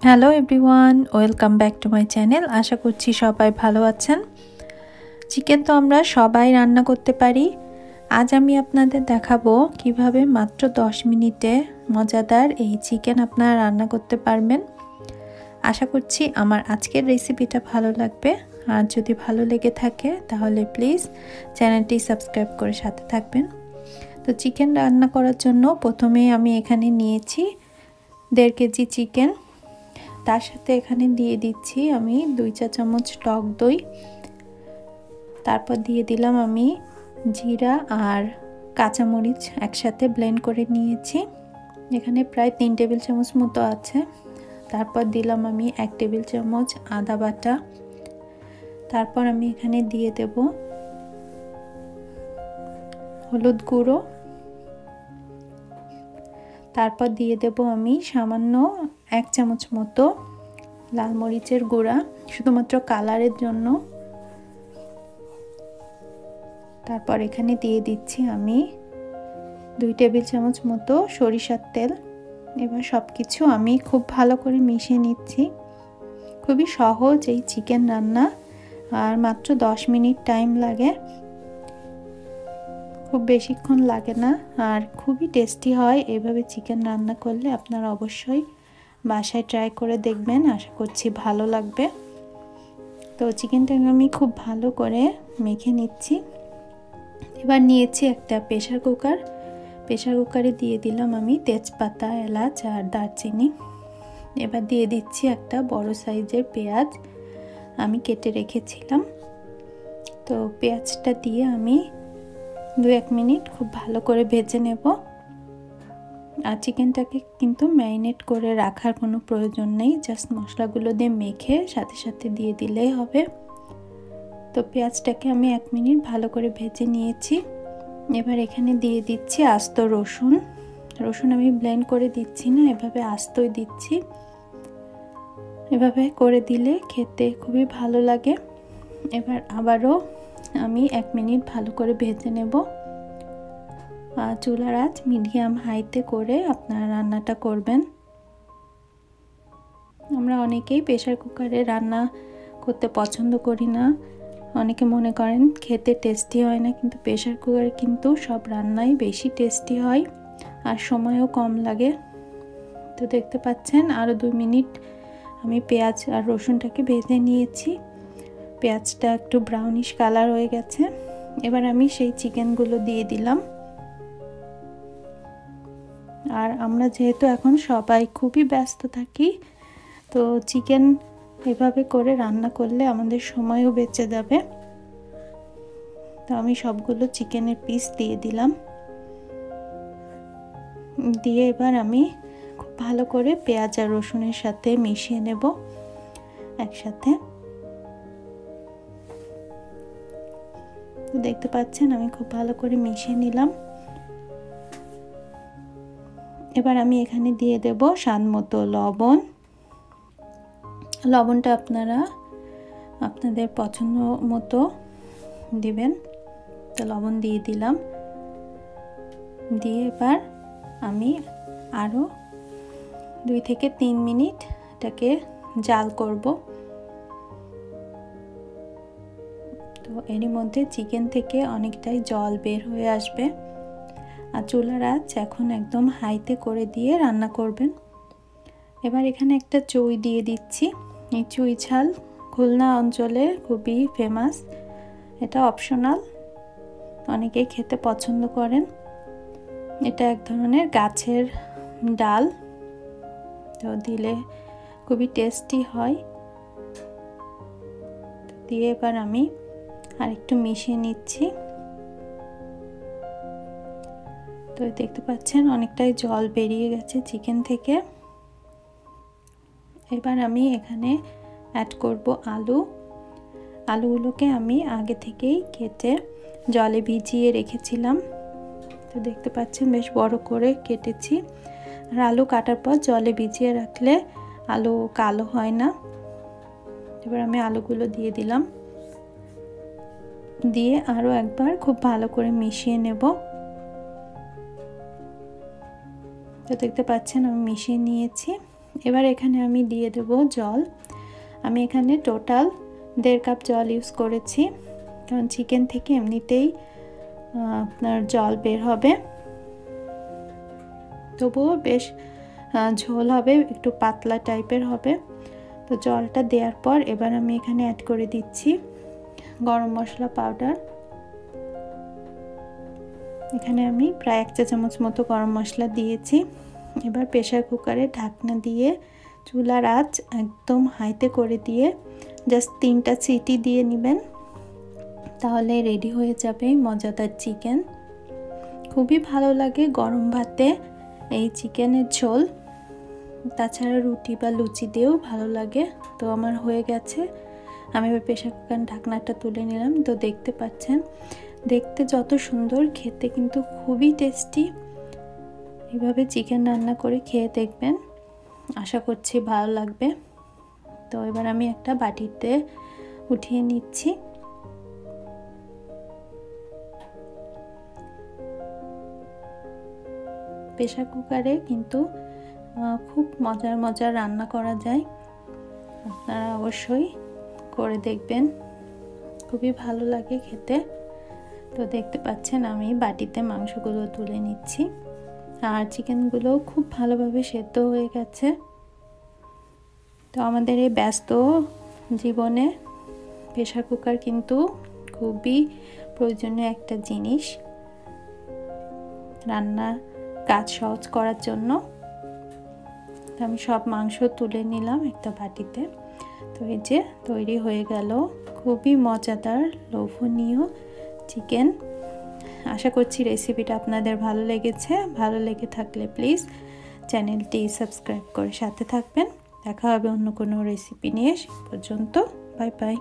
Hello everyone, welcome back to my channel. আশা করছি সবাই ভালো আছেন। চিকেন তো আমরা সবাই রান্না করতে পারি। আজ আমি আপনাদের দেখাবো কিভাবে মাত্র 10 মিনিটে মজাদার এই চিকেন আপনারা রান্না করতে পারবেন। আশা করছি আমার আজকের রেসিপিটা ভালো লাগবে। আর যদি ভালো লেগে থাকে তাহলে প্লিজ চ্যানেলটি সাবস্ক্রাইব করে সাথে থাকবেন। তো চিকেন রান্না করার জন্য প্রথমে আমি এখানে নিয়েছি 1.5 কেজি চিকেন। তার সাথে এখানে দিয়ে দিচ্ছি আমি 2 চা চামচ টক দই। তারপর দিয়ে দিলাম আমি জিরা আর কাঁচামরিচ একসাথে ব্লেন্ড করে নিয়েছি, এখানে প্রায় 3 টেবিল চামচ মতো আছে। তারপর দিলাম আমি 1 টেবিল চামচ আদা বাটা। তারপর আমি এখানে দিয়ে দেব হলুদ গুঁড়ো। তারপর দিয়ে দেব আমি সামান্য 1 চামচ মতো লাল মরিচের গুঁড়া, শুধুমাত্র কালারের জন্য। তারপর এখানে দিয়ে দিচ্ছি আমি 2 টেবিল চামচ মতো সরিষার তেল। এবার সব কিছু আমি খুব ভালো করে মিশিয়ে নিচ্ছি। খুবই সহজ এই চিকেন রান্না, আর মাত্র 10 মিনিট টাইম লাগে, খুব বেশিক্ষণ লাগে না, আর খুবই টেস্টি হয়। এভাবে চিকেন রান্না করলে আপনারা অবশ্যই বাসায় ট্রাই করে দেখবেন, আশা করছি ভালো লাগবে। তো চিকেনটাকে আমি খুব ভালো করে মেখে নিচ্ছি। এবার নিয়েছি একটা প্রেসার কুকারে দিয়ে দিলাম আমি তেজপাতা, এলাচ আর দারচিনি। এবার দিয়ে দিচ্ছি একটা বড় সাইজের পেঁয়াজ আমি কেটে রেখেছিলাম। তো পেঁয়াজটা দিয়ে আমি 2-1 মিনিট খুব ভালো করে ভেজে নেব। আর চিকেনটাকে কিন্তু ম্যারিনেট করে রাখার কোনো প্রয়োজন নেই, জাস্ট মশলাগুলো দিয়ে মেখে সাথে সাথে দিয়ে দিলেই হবে। তো পেঁয়াজটাকে আমি 1 মিনিট ভালো করে ভেজে নিয়েছি। এবার এখানে দিয়ে দিচ্ছি আস্ত রসুন আমি ব্লেন্ড করে দিচ্ছি না, এভাবে আস্তই দিচ্ছি। এভাবে করে দিলে খেতে খুবই ভালো লাগে। এবার আবারও আমি 1 মিনিট ভালো করে ভেজে নেব। চুলার আঁচ মিডিয়াম হাইতে করে আপনারা রান্নাটা করবেন। আমরা অনেকেই প্রেসার কুকারে রান্না করতে পছন্দ করি না, অনেকে মনে করেন খেতে টেস্টি হয় না, কিন্তু প্রেসার কুকারে কিন্তু সব রান্নাই বেশি টেস্টি হয় আর সময়ও কম লাগে। তো দেখতে পাচ্ছেন আরও 2 মিনিট আমি পেঁয়াজ আর রসুনটাকে ভেজে নিয়েছি। পেঁয়াজটা একটু ব্রাউনিশ কালার হয়ে গেছে। এবার আমি সেই চিকেনগুলো দিয়ে দিলাম। আর আমরা যেহেতু এখন সবাই খুবই ব্যস্ত থাকি, তো চিকেন এভাবে করে রান্না করলে আমাদের সময়ও বেঁচে যাবে। তো আমি সবগুলো চিকেনের পিস দিয়ে দিলাম। দিয়ে এবার আমি খুব ভালো করে পেঁয়াজ আর রসুনের সাথে মিশিয়ে নেব একসাথে। দেখতে পাচ্ছেন আমি খুব ভালো করে মিশিয়ে নিলাম। এবার আমি এখানে দিয়ে দেব স্বাদ মতো লবণ। লবণটা আপনারা আপনাদের পছন্দ মতো দিবেন। তো লবণ দিয়ে দিলাম। দিয়ে এবার আমি আরও 2 থেকে 3 মিনিট এটাকে জাল করব। তো এরই মধ্যে চিকেন থেকে অনেকটাই জল বের হয়ে আসবে। আর চুলার আঁচ এখন একদম হাইতে করে দিয়ে রান্না করবেন। এবার এখানে একটা চুই দিয়ে দিচ্ছি। এই চুই ঝাল খুলনা অঞ্চলে খুবই ফেমাস, এটা অপশনাল, অনেকেই খেতে পছন্দ করেন। এটা এক ধরনের গাছের ডাল, তো দিলে খুবই টেস্টি হয়। দিয়ে এবার আমি আরেকটু মিশিয়ে নিচ্ছি। তো দেখতে পাচ্ছেন অনেকটাই জল বেরিয়ে গেছে চিকেন থেকে। এবার আমি এখানে অ্যাড করব আলুগুলোকে আমি আগে থেকেই কেটে জলে ভিজিয়ে রেখেছিলাম। তো দেখতে পাচ্ছেন বেশ বড় করে কেটেছি। আর আলু কাটার পর জলে ভিজিয়ে রাখলে আলু কালো হয় না। এবার আমি আলুগুলো দিয়ে দিলাম, দিয়ে আরও একবার খুব ভালো করে মিশিয়ে নেব। তো দেখতে পাচ্ছেন আমি মিশিয়ে নিয়েছি। এবার এখানে আমি দিয়ে দেব জল। আমি এখানে টোটাল 1.5 কাপ জল ইউজ করেছি, কারণ চিকেন থেকে এমনিতেই আপনার জল বের হবে, তবুও বেশ ঝোল হবে, একটু পাতলা টাইপের হবে। তো জলটা দেওয়ার পর এবার আমি এখানে অ্যাড করে দিচ্ছি গরম মশলা পাউডার। এখানে আমি প্রায় 1 চা চামচ মতো গরম মশলা দিয়েছি। এবার প্রেসার কুকারে ঢাকনা দিয়ে চুলার আঁচ একদম হাইতে করে দিয়ে জাস্ট 3টা সিটি দিয়ে নেবেন, তাহলে রেডি হয়ে যাবে মজাদার চিকেন। খুবই ভালো লাগে গরম ভাতে এই চিকেনের ঝোল, তাছাড়া রুটি বা লুচি দিয়েও ভালো লাগে। তো আমার হয়ে গেছে, আমি এবার প্রেসার কুকার ঢাকনাটা তুলে নিলাম। তো দেখতে পাচ্ছেন দেখতে যত সুন্দর, খেতে কিন্তু খুবই টেস্টি। এভাবে চিকেন রান্না করে খেয়ে দেখবেন, আশা করছি ভালো লাগবে। তো এবার আমি একটা বাটিতে উঠিয়ে নিচ্ছি। প্রেসার কুকারে কিন্তু খুব মজার রান্না করা যায়, আপনারা অবশ্যই করে দেখবেন, খুবই ভালো লাগে খেতে। তো দেখতে পাচ্ছেন আমি বাটিতে মাংসগুলো তুলে নিচ্ছি, আর চিকেনগুলো খুব ভালোভাবে সেদ্ধ হয়ে গেছে। তো আমাদের এই ব্যস্ত জীবনে প্রেসার কুকার কিন্তু খুবই প্রয়োজনীয় একটা জিনিস রান্না কাজ সহজ করার জন্য। আমি সব মাংস তুলে নিলাম একটা বাটিতে। তো এই যে তৈরি হয়ে গেল খুবই মজাদার লোভনীয় চিকেন। আশা করছি রেসিপিটা আপনাদের ভালো লেগেছে। ভালো লেগে থাকলে প্লিজ চ্যানেলটি সাবস্ক্রাইব করে সাথে থাকবেন। দেখা হবে অন্য কোনো রেসিপি নিয়ে। সে পর্যন্ত বাই বাই।